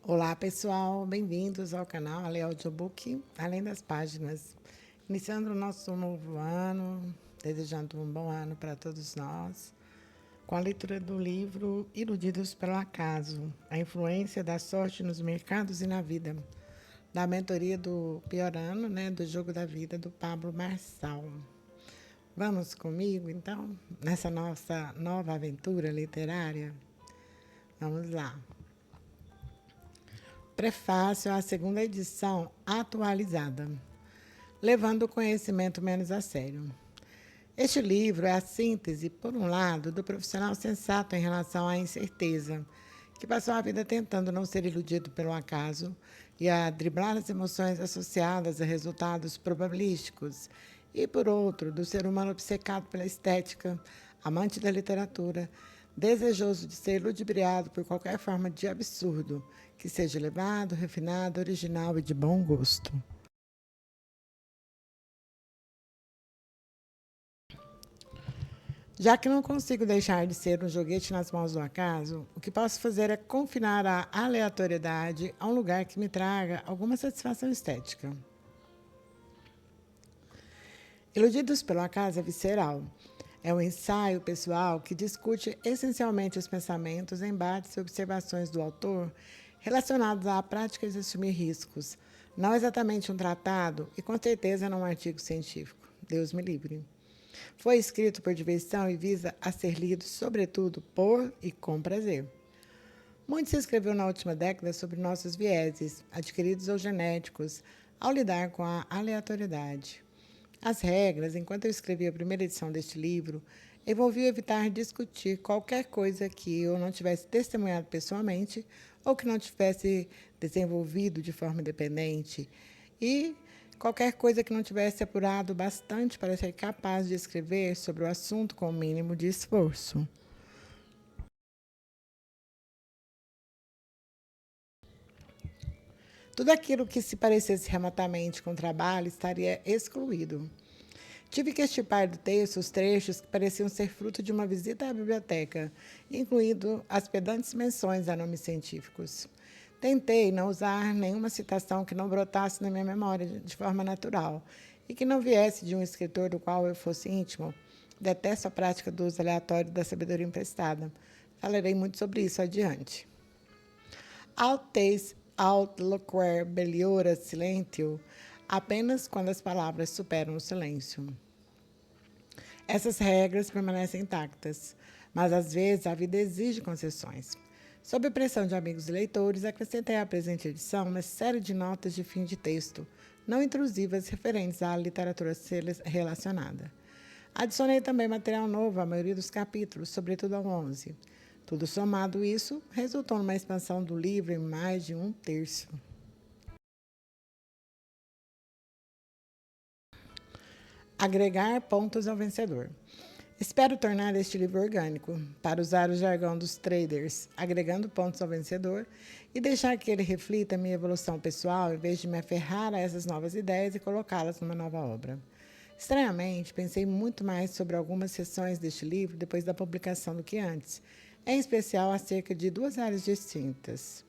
Olá, pessoal, bem-vindos ao canal Ale Audiobook, Além das Páginas. Iniciando o nosso novo ano, desejando um bom ano para todos nós, com a leitura do livro Iludidos pelo Acaso, a influência da sorte nos mercados e na vida, da mentoria do Piorano, do Jogo da Vida, do Pablo Marçal. Vamos comigo, então, nessa nossa nova aventura literária? Vamos lá. Prefácio à segunda edição atualizada, levando o conhecimento menos a sério. Este livro é a síntese, por um lado, do profissional sensato em relação à incerteza, que passou a vida tentando não ser iludido pelo acaso e a driblar as emoções associadas a resultados probabilísticos, e, por outro, do ser humano obcecado pela estética, amante da literatura, desejoso de ser ludibriado por qualquer forma de absurdo, que seja elevado, refinado, original e de bom gosto. Já que não consigo deixar de ser um joguete nas mãos do acaso, o que posso fazer é confinar a aleatoriedade a um lugar que me traga alguma satisfação estética. Iludidos pelo acaso é visceral. É um ensaio pessoal que discute essencialmente os pensamentos, embates e observações do autor relacionados à prática de assumir riscos. Não exatamente um tratado e com certeza não um artigo científico. Deus me livre. Foi escrito por diversão e visa a ser lido, sobretudo, por e com prazer. Muito se escreveu na última década sobre nossos vieses, adquiridos ou genéticos, ao lidar com a aleatoriedade. As regras, enquanto eu escrevi a primeira edição deste livro, envolviam evitar discutir qualquer coisa que eu não tivesse testemunhado pessoalmente ou que não tivesse desenvolvido de forma independente e qualquer coisa que não tivesse apurado bastante para ser capaz de escrever sobre o assunto com o mínimo de esforço. Tudo aquilo que se parecesse remotamente com o trabalho estaria excluído. Tive que estipar do texto os trechos que pareciam ser fruto de uma visita à biblioteca, incluindo as pedantes menções a nomes científicos. Tentei não usar nenhuma citação que não brotasse na minha memória de forma natural e que não viesse de um escritor do qual eu fosse íntimo. Detesto a prática do uso aleatório da sabedoria emprestada. Falarei muito sobre isso adiante. Altes aut loquere belliora silentio, apenas quando as palavras superam o silêncio. Essas regras permanecem intactas, mas às vezes a vida exige concessões. Sob a pressão de amigos e leitores, acrescentei à presente edição uma série de notas de fim de texto, não intrusivas referentes à literatura relacionada. Adicionei também material novo à maioria dos capítulos, sobretudo ao 11. Tudo somado isso, resultou numa expansão do livro em mais de 1/3. Agregar pontos ao vencedor. Espero tornar este livro orgânico, para usar o jargão dos traders, agregando pontos ao vencedor e deixar que ele reflita a minha evolução pessoal em vez de me aferrar a essas novas ideias e colocá-las numa nova obra. Estranhamente, pensei muito mais sobre algumas seções deste livro depois da publicação do que antes, em especial acerca de duas áreas distintas.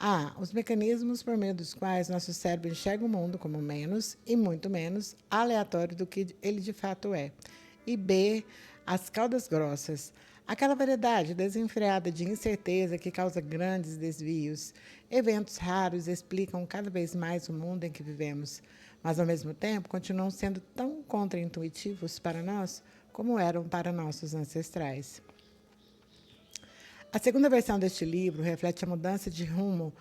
A. Os mecanismos por meio dos quais nosso cérebro enxerga o mundo como menos, e muito menos, aleatório do que ele de fato é. E B. As caudas grossas. Aquela variedade desenfreada de incerteza que causa grandes desvios. Eventos raros explicam cada vez mais o mundo em que vivemos, mas, ao mesmo tempo, continuam sendo tão contraintuitivos para nós como eram para nossos ancestrais. A segunda versão deste livro reflete a mudança de rumo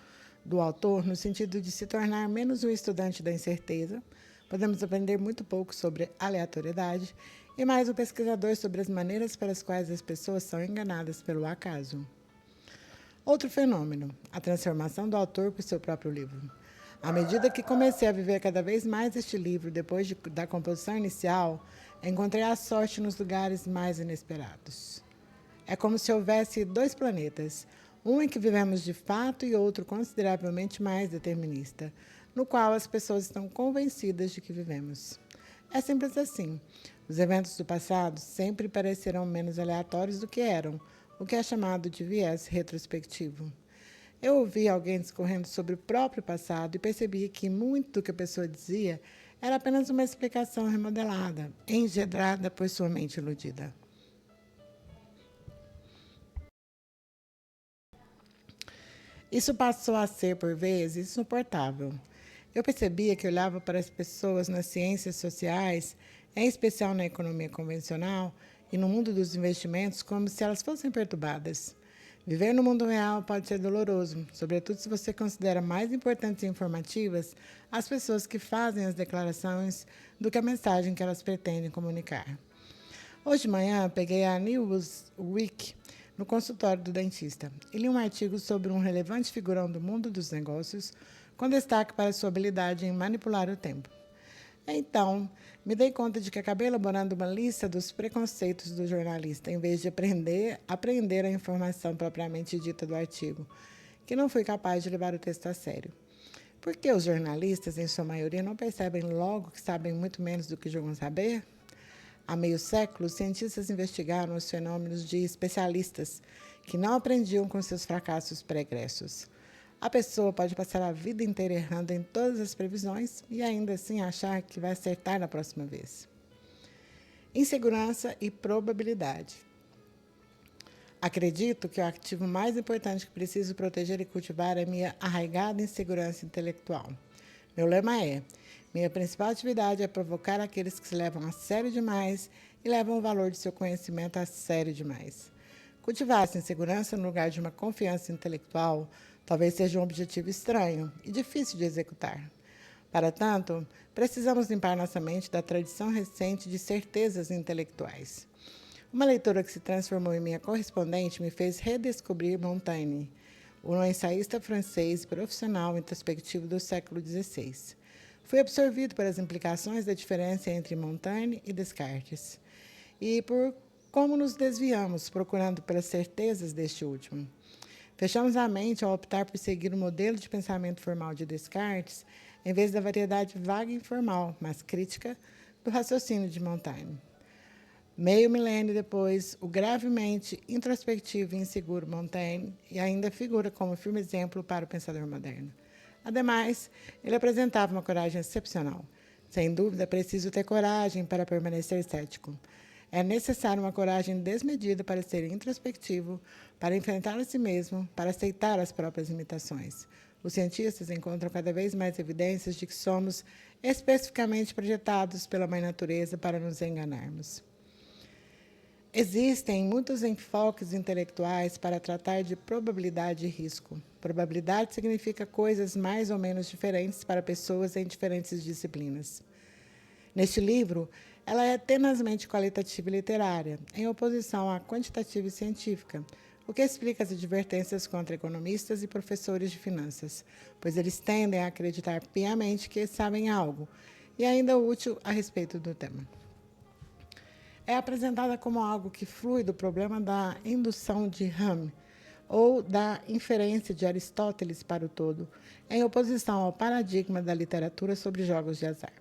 do autor no sentido de se tornar menos um estudante da incerteza, podemos aprender muito pouco sobre aleatoriedade, e mais um pesquisador sobre as maneiras pelas quais as pessoas são enganadas pelo acaso. Outro fenômeno, a transformação do autor por seu próprio livro. À medida que comecei a viver cada vez mais este livro, depois da composição inicial, encontrei a sorte nos lugares mais inesperados. É como se houvesse dois planetas, um em que vivemos de fato e outro consideravelmente mais determinista, no qual as pessoas estão convencidas de que vivemos. É simples assim. Os eventos do passado sempre parecerão menos aleatórios do que eram, o que é chamado de viés retrospectivo. Eu ouvi alguém discorrendo sobre o próprio passado e percebi que muito do que a pessoa dizia era apenas uma explicação remodelada, engendrada por sua mente iludida. Isso passou a ser, por vezes, insuportável. Eu percebia que olhava para as pessoas nas ciências sociais, em especial na economia convencional e no mundo dos investimentos, como se elas fossem perturbadas. Viver no mundo real pode ser doloroso, sobretudo se você considera mais importantes e informativas as pessoas que fazem as declarações do que a mensagem que elas pretendem comunicar. Hoje de manhã, peguei a Newsweek no consultório do dentista e li um artigo sobre um relevante figurão do mundo dos negócios, com destaque para sua habilidade em manipular o tempo. Então, me dei conta de que acabei elaborando uma lista dos preconceitos do jornalista, em vez de aprender a informação propriamente dita do artigo, que não fui capaz de levar o texto a sério. Por que os jornalistas, em sua maioria, não percebem logo que sabem muito menos do que julgam saber? Há meio século, os cientistas investigaram os fenômenos de especialistas que não aprendiam com seus fracassos pregressos. A pessoa pode passar a vida inteira errando em todas as previsões e ainda assim achar que vai acertar na próxima vez. Insegurança e probabilidade. Acredito que o ativo mais importante que preciso proteger e cultivar é minha arraigada insegurança intelectual. Meu lema é: minha principal atividade é provocar aqueles que se levam a sério demais e levam o valor de seu conhecimento a sério demais. Cultivar essa insegurança no lugar de uma confiança intelectual talvez seja um objetivo estranho e difícil de executar. Para tanto, precisamos limpar nossa mente da tradição recente de certezas intelectuais. Uma leitora que se transformou em minha correspondente me fez redescobrir Montaigne, um ensaísta francês profissional introspectivo do século XVI. Fui absorvido pelas implicações da diferença entre Montaigne e Descartes, e por como nos desviamos procurando pelas certezas deste último. Fechamos a mente ao optar por seguir o modelo de pensamento formal de Descartes, em vez da variedade vaga e informal, mas crítica, do raciocínio de Montaigne. Meio milênio depois, o gravemente introspectivo e inseguro Montaigne ainda figura como firme exemplo para o pensador moderno. Ademais, ele apresentava uma coragem excepcional. Sem dúvida, é preciso ter coragem para permanecer cético. É necessário uma coragem desmedida para ser introspectivo, para enfrentar a si mesmo, para aceitar as próprias limitações. Os cientistas encontram cada vez mais evidências de que somos especificamente projetados pela mãe natureza para nos enganarmos. Existem muitos enfoques intelectuais para tratar de probabilidade e risco. Probabilidade significa coisas mais ou menos diferentes para pessoas em diferentes disciplinas. Neste livro, ela é tenazmente qualitativa e literária, em oposição à quantitativa e científica, o que explica as advertências contra economistas e professores de finanças, pois eles tendem a acreditar piamente que sabem algo, e ainda útil a respeito do tema. É apresentada como algo que flui do problema da indução de Hume, ou da inferência de Aristóteles para o todo, em oposição ao paradigma da literatura sobre jogos de azar.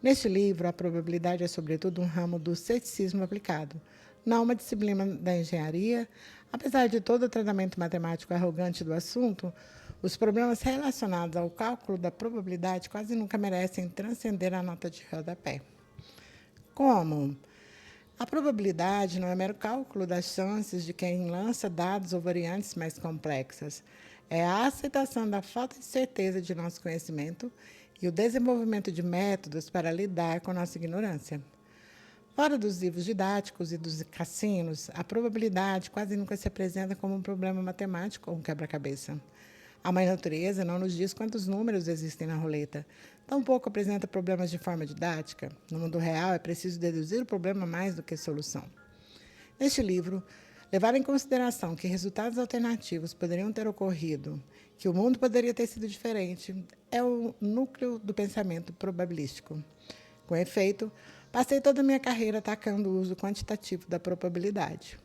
Neste livro, a probabilidade é, sobretudo, um ramo do ceticismo aplicado, não uma disciplina da engenharia. Apesar de todo o tratamento matemático arrogante do assunto, os problemas relacionados ao cálculo da probabilidade quase nunca merecem transcender a nota de rodapé. Como? A probabilidade não é mero cálculo das chances de quem lança dados ou variantes mais complexas. É a aceitação da falta de certeza de nosso conhecimento e o desenvolvimento de métodos para lidar com nossa ignorância. Fora dos livros didáticos e dos cassinos, a probabilidade quase nunca se apresenta como um problema matemático ou um quebra-cabeça. A mãe natureza não nos diz quantos números existem na roleta. Tampouco apresenta problemas de forma didática. No mundo real, é preciso deduzir o problema mais do que a solução. Neste livro, levar em consideração que resultados alternativos poderiam ter ocorrido, que o mundo poderia ter sido diferente, é o núcleo do pensamento probabilístico. Com efeito, passei toda a minha carreira atacando o uso quantitativo da probabilidade.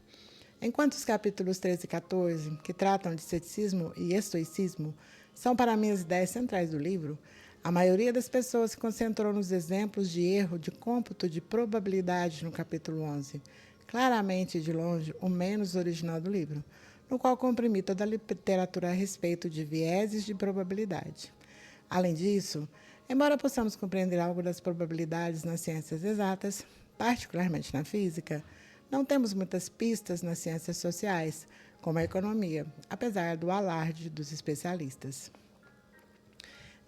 Enquanto os capítulos 13 e 14, que tratam de ceticismo e estoicismo, são para mim as ideias centrais do livro, a maioria das pessoas se concentrou nos exemplos de erro de cômputo de probabilidade no capítulo 11, claramente, de longe, o menos original do livro. no qual comprimi toda a literatura a respeito de vieses de probabilidade. Além disso, embora possamos compreender algo das probabilidades nas ciências exatas, particularmente na física, não temos muitas pistas nas ciências sociais, como a economia, apesar do alarde dos especialistas.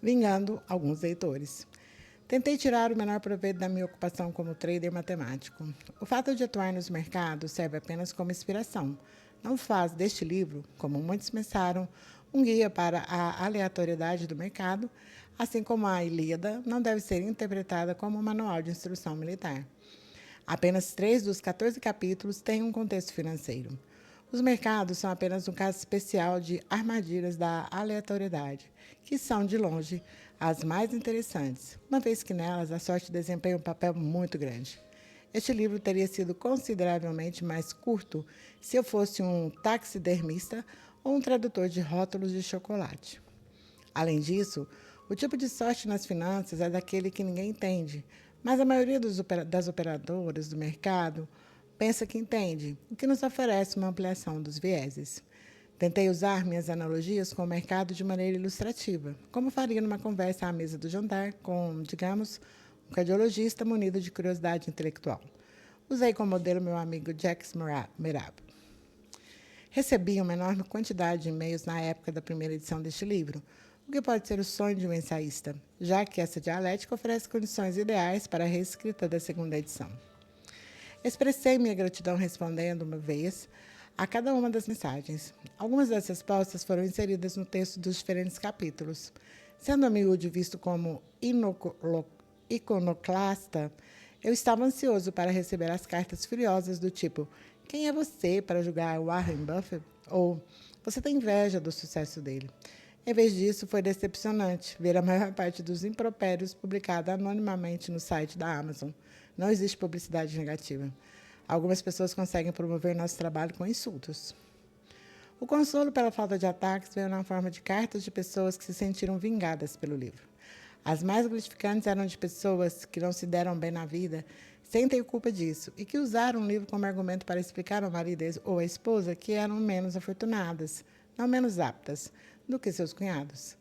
Vingando alguns leitores. Tentei tirar o menor proveito da minha ocupação como trader matemático. O fato de atuar nos mercados serve apenas como inspiração. Não faz deste livro, como muitos pensaram, um guia para a aleatoriedade do mercado, assim como a Ilíada não deve ser interpretada como um manual de instrução militar. Apenas 3 dos 14 capítulos têm um contexto financeiro. Os mercados são apenas um caso especial de armadilhas da aleatoriedade, que são, de longe, as mais interessantes, uma vez que nelas a sorte desempenha um papel muito grande. Este livro teria sido consideravelmente mais curto se eu fosse um taxidermista ou um tradutor de rótulos de chocolate. Além disso, o tipo de sorte nas finanças é daquele que ninguém entende, mas a maioria das operadoras do mercado pensa que entende, o que nos oferece uma ampliação dos vieses. Tentei usar minhas analogias com o mercado de maneira ilustrativa, como faria numa conversa à mesa do jantar com, digamos, um cardiologista munido de curiosidade intelectual. Usei como modelo meu amigo Jacques Merab. Recebi uma enorme quantidade de e-mails na época da primeira edição deste livro, o que pode ser o sonho de um ensaísta, já que essa dialética oferece condições ideais para a reescrita da segunda edição. Expressei minha gratidão respondendo uma vez a cada uma das mensagens. Algumas das respostas foram inseridas no texto dos diferentes capítulos. Sendo a miúde visto como iconoclasta, eu estava ansioso para receber as cartas furiosas do tipo: quem é você para julgar Warren Buffett? Ou você tem inveja do sucesso dele? Em vez disso, foi decepcionante ver a maior parte dos impropérios publicados anonimamente no site da Amazon. Não existe publicidade negativa. Algumas pessoas conseguem promover nosso trabalho com insultos. O consolo pela falta de ataques veio na forma de cartas de pessoas que se sentiram vingadas pelo livro. As mais gratificantes eram de pessoas que não se deram bem na vida, sem ter culpa disso, e que usaram o livro como argumento para explicar ao marido ou à esposa que eram menos afortunadas, não menos aptas, do que seus cunhados.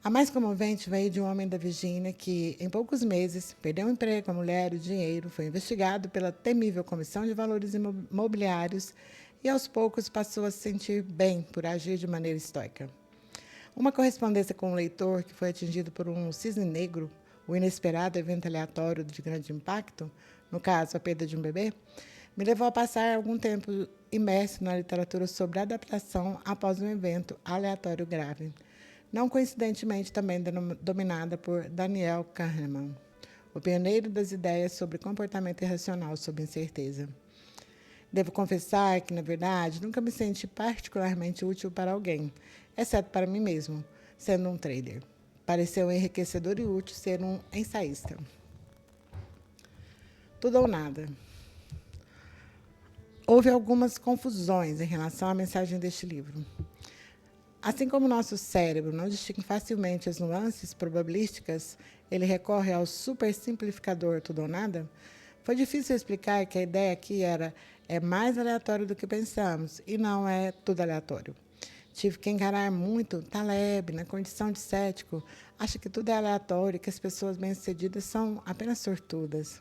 A mais comovente veio de um homem da Virgínia que, em poucos meses, perdeu o emprego, a mulher e o dinheiro, foi investigado pela temível Comissão de Valores Imobiliários e, aos poucos, passou a se sentir bem por agir de maneira estoica. Uma correspondência com um leitor que foi atingido por um cisne negro, o inesperado evento aleatório de grande impacto, no caso, a perda de um bebê, me levou a passar algum tempo imerso na literatura sobre adaptação após um evento aleatório grave, não coincidentemente também dominada por Daniel Kahneman, o pioneiro das ideias sobre comportamento irracional sob incerteza. Devo confessar que, na verdade, nunca me senti particularmente útil para alguém, exceto para mim mesmo, sendo um trader. Pareceu enriquecedor e útil ser um ensaísta. Tudo ou nada. Houve algumas confusões em relação à mensagem deste livro. Assim como nosso cérebro não distingue facilmente as nuances probabilísticas, ele recorre ao supersimplificador tudo ou nada, foi difícil explicar que a ideia aqui é mais aleatório do que pensamos, e não é tudo aleatório. Tive que encarar muito Taleb, na condição de cético, acha que tudo é aleatório e que as pessoas bem-sucedidas são apenas sortudas.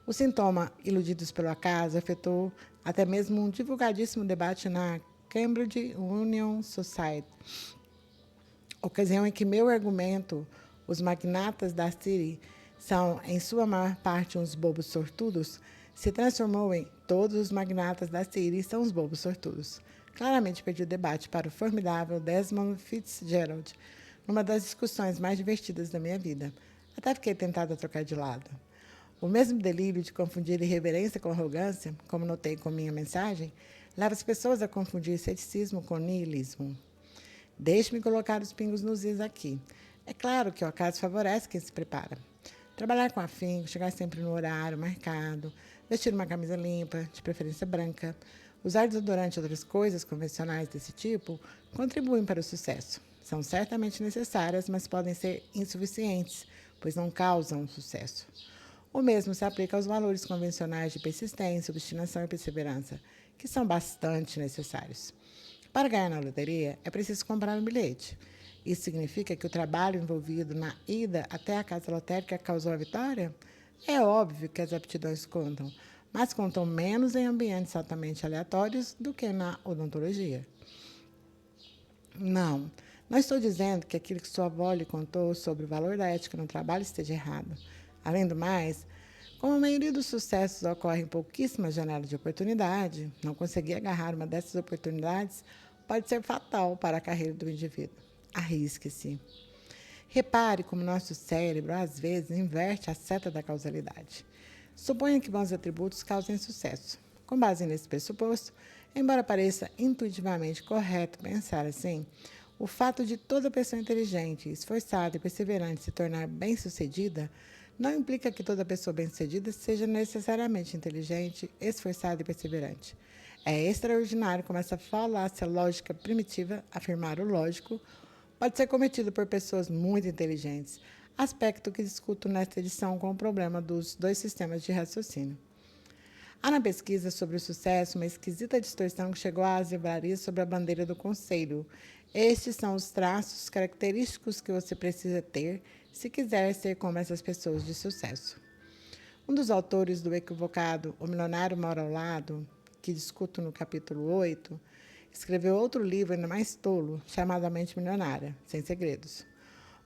O sintoma, iludidos pelo acaso, afetou até mesmo um divulgadíssimo debate na Cambridge Union Society, ocasião em que meu argumento, os magnatas da City são, em sua maior parte, uns bobos sortudos, se transformou em todos os magnatas da City são os bobos sortudos. Claramente perdi o debate para o formidável Desmond Fitzgerald, numa das discussões mais divertidas da minha vida. Até fiquei tentada a trocar de lado. O mesmo delírio de confundir irreverência com arrogância, como notei com minha mensagem, leva as pessoas a confundir ceticismo com niilismo. Deixe-me colocar os pingos nos is aqui. É claro que o acaso favorece quem se prepara. Trabalhar com afinco, chegar sempre no horário marcado, vestir uma camisa limpa, de preferência branca, usar desodorante e outras coisas convencionais desse tipo contribuem para o sucesso. São certamente necessárias, mas podem ser insuficientes, pois não causam sucesso. O mesmo se aplica aos valores convencionais de persistência, obstinação e perseverança, que são bastante necessários. Para ganhar na loteria, é preciso comprar um bilhete. Isso significa que o trabalho envolvido na ida até a casa lotérica causou a vitória? É óbvio que as aptidões contam, mas contam menos em ambientes altamente aleatórios do que na odontologia. Não, não estou dizendo que aquilo que sua avó lhe contou sobre o valor da ética no trabalho esteja errado. Além do mais, como a maioria dos sucessos ocorre em pouquíssimas janelas de oportunidade, não conseguir agarrar uma dessas oportunidades pode ser fatal para a carreira do indivíduo. Arrisque-se. Repare como nosso cérebro, às vezes, inverte a seta da causalidade. Suponha que bons atributos causem sucesso. Com base nesse pressuposto, embora pareça intuitivamente correto pensar assim, o fato de toda pessoa inteligente, esforçada e perseverante se tornar bem-sucedida não implica que toda pessoa bem-sucedida seja necessariamente inteligente, esforçada e perseverante. É extraordinário como essa falácia lógica primitiva, afirmar o lógico, pode ser cometido por pessoas muito inteligentes, aspecto que discuto nesta edição com o problema dos dois sistemas de raciocínio. Há na pesquisa sobre o sucesso uma esquisita distorção que chegou às livrarias sob a bandeira do conselho. Estes são os traços característicos que você precisa ter se quiser ser como essas pessoas de sucesso. Um dos autores do equivocado O Milionário Mora ao Lado, que discuto no capítulo 8, escreveu outro livro ainda mais tolo, chamado A Mente Milionária, Sem Segredos.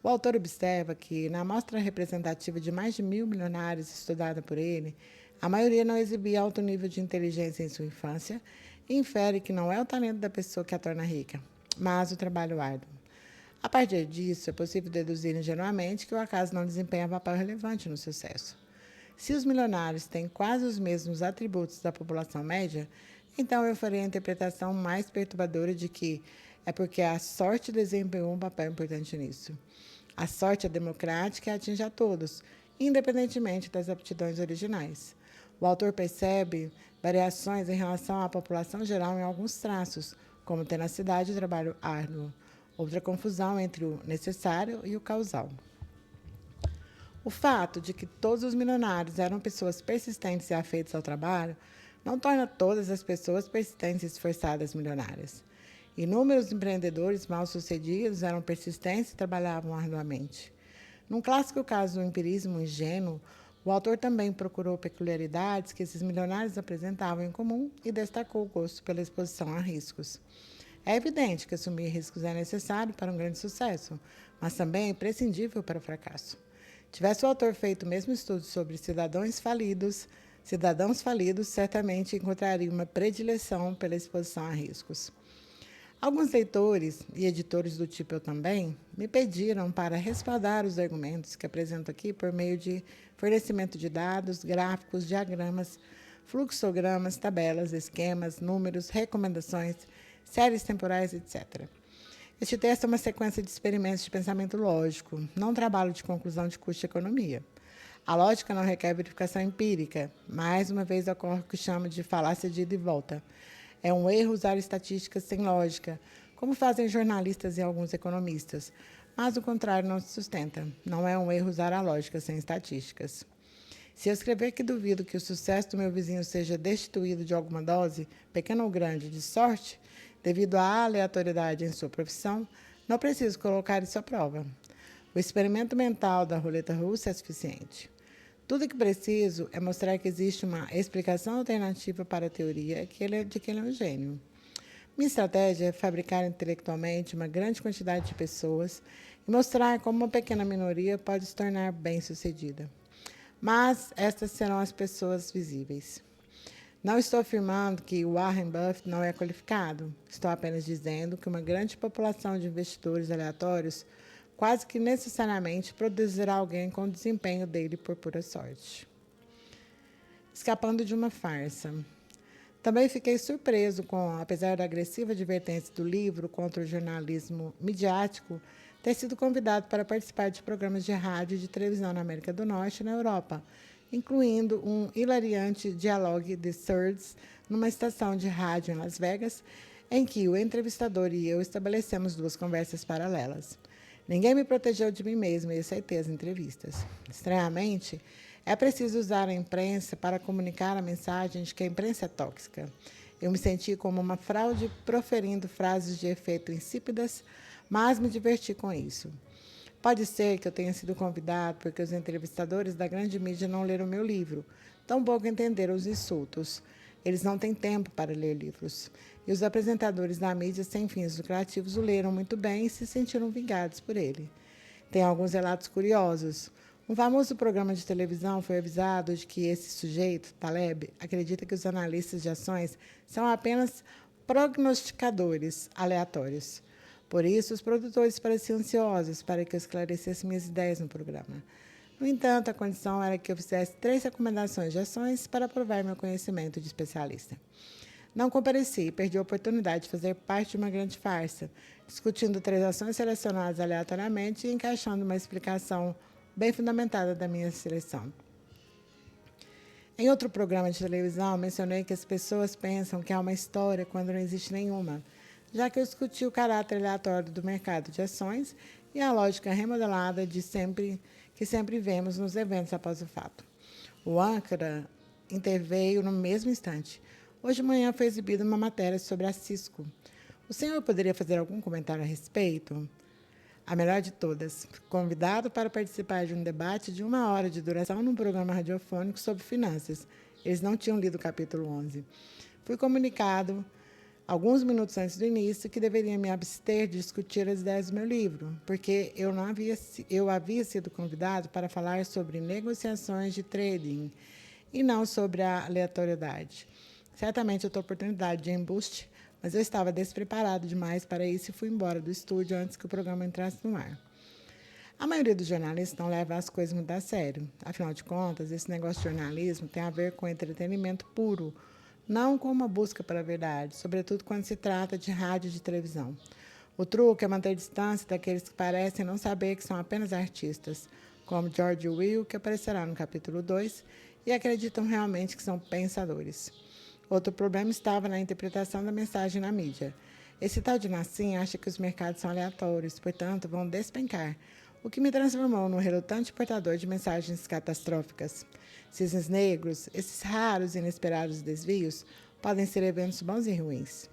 O autor observa que, na amostra representativa de mais de 1.000 milionários estudada por ele, a maioria não exibia alto nível de inteligência em sua infância e infere que não é o talento da pessoa que a torna rica, mas o trabalho árduo. A partir disso, é possível deduzir ingenuamente que o acaso não desempenha papel relevante no sucesso. Se os milionários têm quase os mesmos atributos da população média, então eu farei a interpretação mais perturbadora de que é porque a sorte desempenhou um papel importante nisso. A sorte é democrática e atinge a todos, independentemente das aptidões originais. O autor percebe variações em relação à população geral em alguns traços, como tenacidade e trabalho árduo. Outra confusão entre o necessário e o causal. O fato de que todos os milionários eram pessoas persistentes e afeitas ao trabalho não torna todas as pessoas persistentes e esforçadas milionárias. Inúmeros empreendedores mal-sucedidos eram persistentes e trabalhavam arduamente. Num clássico caso do empirismo ingênuo, o autor também procurou peculiaridades que esses milionários apresentavam em comum e destacou o gosto pela exposição a riscos. É evidente que assumir riscos é necessário para um grande sucesso, mas também é imprescindível para o fracasso. Tivesse o autor feito o mesmo estudo sobre cidadãos falidos, certamente encontrariam uma predileção pela exposição a riscos. Alguns leitores e editores do tipo eu também me pediram para respaldar os argumentos que apresento aqui por meio de fornecimento de dados, gráficos, diagramas, fluxogramas, tabelas, esquemas, números, recomendações, séries temporais, etc. Este texto é uma sequência de experimentos de pensamento lógico, não um trabalho de conclusão de custo e economia. A lógica não requer verificação empírica. Mais uma vez ocorre o que chamo de falácia de ida e volta. É um erro usar estatísticas sem lógica, como fazem jornalistas e alguns economistas. Mas o contrário não se sustenta. Não é um erro usar a lógica sem estatísticas. Se eu escrever que duvido que o sucesso do meu vizinho seja destituído de alguma dose, pequena ou grande, de sorte, devido à aleatoriedade em sua profissão, não preciso colocar isso à prova. O experimento mental da roleta russa é suficiente. Tudo o que preciso é mostrar que existe uma explicação alternativa para a teoria de que ele é um gênio. Minha estratégia é fabricar intelectualmente uma grande quantidade de pessoas e mostrar como uma pequena minoria pode se tornar bem-sucedida. Mas estas serão as pessoas visíveis. Não estou afirmando que o Warren Buffett não é qualificado. Estou apenas dizendo que uma grande população de investidores aleatórios quase que necessariamente produzirá alguém com o desempenho dele por pura sorte. Escapando de uma farsa. Também fiquei surpreso com, apesar da agressiva advertência do livro contra o jornalismo midiático, ter sido convidado para participar de programas de rádio e de televisão na América do Norte e na Europa, incluindo um hilariante dialogue de Surds numa estação de rádio em Las Vegas, em que o entrevistador e eu estabelecemos duas conversas paralelas. Ninguém me protegeu de mim mesmo e aceitei as entrevistas. Estranhamente, é preciso usar a imprensa para comunicar a mensagem de que a imprensa é tóxica. Eu me senti como uma fraude proferindo frases de efeito insípidas, mas me diverti com isso. Pode ser que eu tenha sido convidado porque os entrevistadores da grande mídia não leram meu livro, tão pouco entenderam os insultos. Eles não têm tempo para ler livros. E os apresentadores da mídia sem fins lucrativos o leram muito bem e se sentiram vingados por ele. Tem alguns relatos curiosos. Um famoso programa de televisão foi avisado de que esse sujeito, Taleb, acredita que os analistas de ações são apenas prognosticadores aleatórios. Por isso, os produtores pareciam ansiosos para que eu esclarecesse minhas ideias no programa. No entanto, a condição era que eu fizesse 3 recomendações de ações para provar meu conhecimento de especialista. Não compareci e perdi a oportunidade de fazer parte de uma grande farsa, discutindo 3 ações selecionadas aleatoriamente e encaixando uma explicação bem fundamentada da minha seleção. Em outro programa de televisão, mencionei que as pessoas pensam que há uma história quando não existe nenhuma, já que eu discuti o caráter aleatório do mercado de ações e a lógica remodelada que sempre vemos nos eventos após o fato. O âncora interveio no mesmo instante. Hoje de manhã foi exibida uma matéria sobre a Cisco. O senhor poderia fazer algum comentário a respeito? A melhor de todas, convidado para participar de um debate de 1 hora de duração num programa radiofônico sobre finanças. Eles não tinham lido o capítulo 11. Fui comunicado alguns minutos antes do início que deveria me abster de discutir as ideias do meu livro, porque eu havia sido convidado para falar sobre negociações de trading e não sobre a aleatoriedade. Certamente outra oportunidade de embuste, mas eu estava despreparado demais para isso e fui embora do estúdio antes que o programa entrasse no ar. A maioria dos jornalistas não leva as coisas muito a sério. Afinal de contas, esse negócio de jornalismo tem a ver com entretenimento puro, não com uma busca pela verdade, sobretudo quando se trata de rádio e de televisão. O truque é manter distância daqueles que parecem não saber que são apenas artistas, como George Will, que aparecerá no capítulo 2, e acreditam realmente que são pensadores. Outro problema estava na interpretação da mensagem na mídia. Esse tal de Nassim acha que os mercados são aleatórios, portanto, vão despencar, o que me transformou num relutante portador de mensagens catastróficas. Cisnes negros, esses raros e inesperados desvios, podem ser eventos bons e ruins.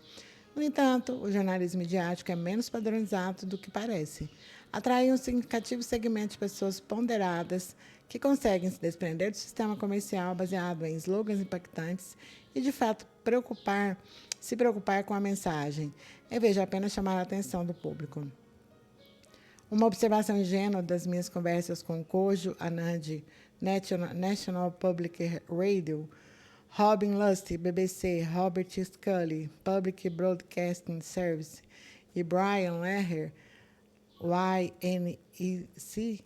No entanto, o jornalismo midiático é menos padronizado do que parece. Atrai um significativo segmento de pessoas ponderadas que conseguem se desprender do sistema comercial baseado em slogans impactantes e, de fato, se preocupar com a mensagem, em vez de apenas chamar a atenção do público. Uma observação ingênua das minhas conversas com Kojo Anand, National Public Radio, Robin Lusty, BBC, Robert Scully, Public Broadcasting Service, e Brian Lehrer, YNEC,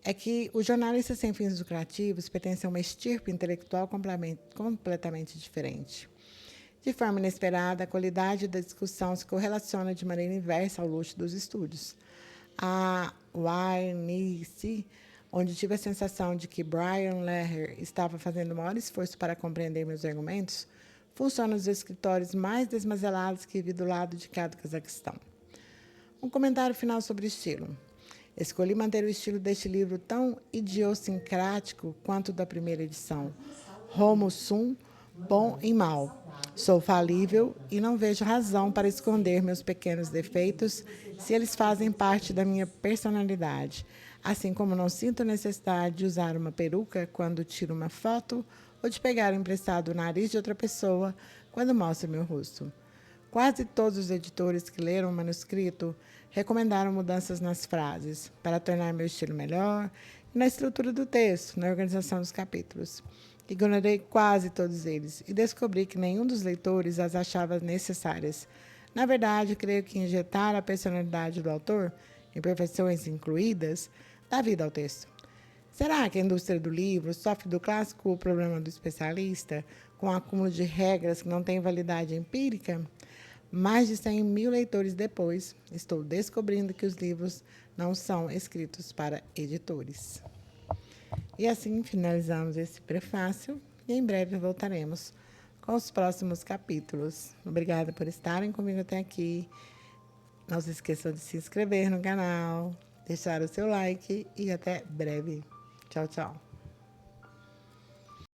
é que os jornalistas sem fins lucrativos pertencem a uma estirpe intelectual completamente diferente. De forma inesperada, a qualidade da discussão se correlaciona de maneira inversa ao luxo dos estúdios. A YNEC, onde tive a sensação de que Brian Lehrer estava fazendo o maior esforço para compreender meus argumentos, funciona nos escritórios mais desmazelados que vi do lado de cada Cazaquistão. Um comentário final sobre estilo. Escolhi manter o estilo deste livro tão idiosincrático quanto da primeira edição. Homo sum, bom e mal. Sou falível e não vejo razão para esconder meus pequenos defeitos se eles fazem parte da minha personalidade, assim como não sinto necessidade de usar uma peruca quando tiro uma foto ou de pegar emprestado o nariz de outra pessoa quando mostro meu rosto. Quase todos os editores que leram o manuscrito recomendaram mudanças nas frases para tornar meu estilo melhor e na estrutura do texto, na organização dos capítulos. Ignorei quase todos eles e descobri que nenhum dos leitores as achava necessárias. Na verdade, creio que injetar a personalidade do autor, imperfeições incluídas, dá vida ao texto. Será que a indústria do livro sofre do clássico problema do especialista, com um acúmulo de regras que não têm validade empírica? Mais de 100 mil leitores depois, estou descobrindo que os livros não são escritos para editores. E assim finalizamos esse prefácio e em breve voltaremos com os próximos capítulos. Obrigada por estarem comigo até aqui. Não se esqueçam de se inscrever no canal, deixar o seu like e até breve. Tchau, tchau.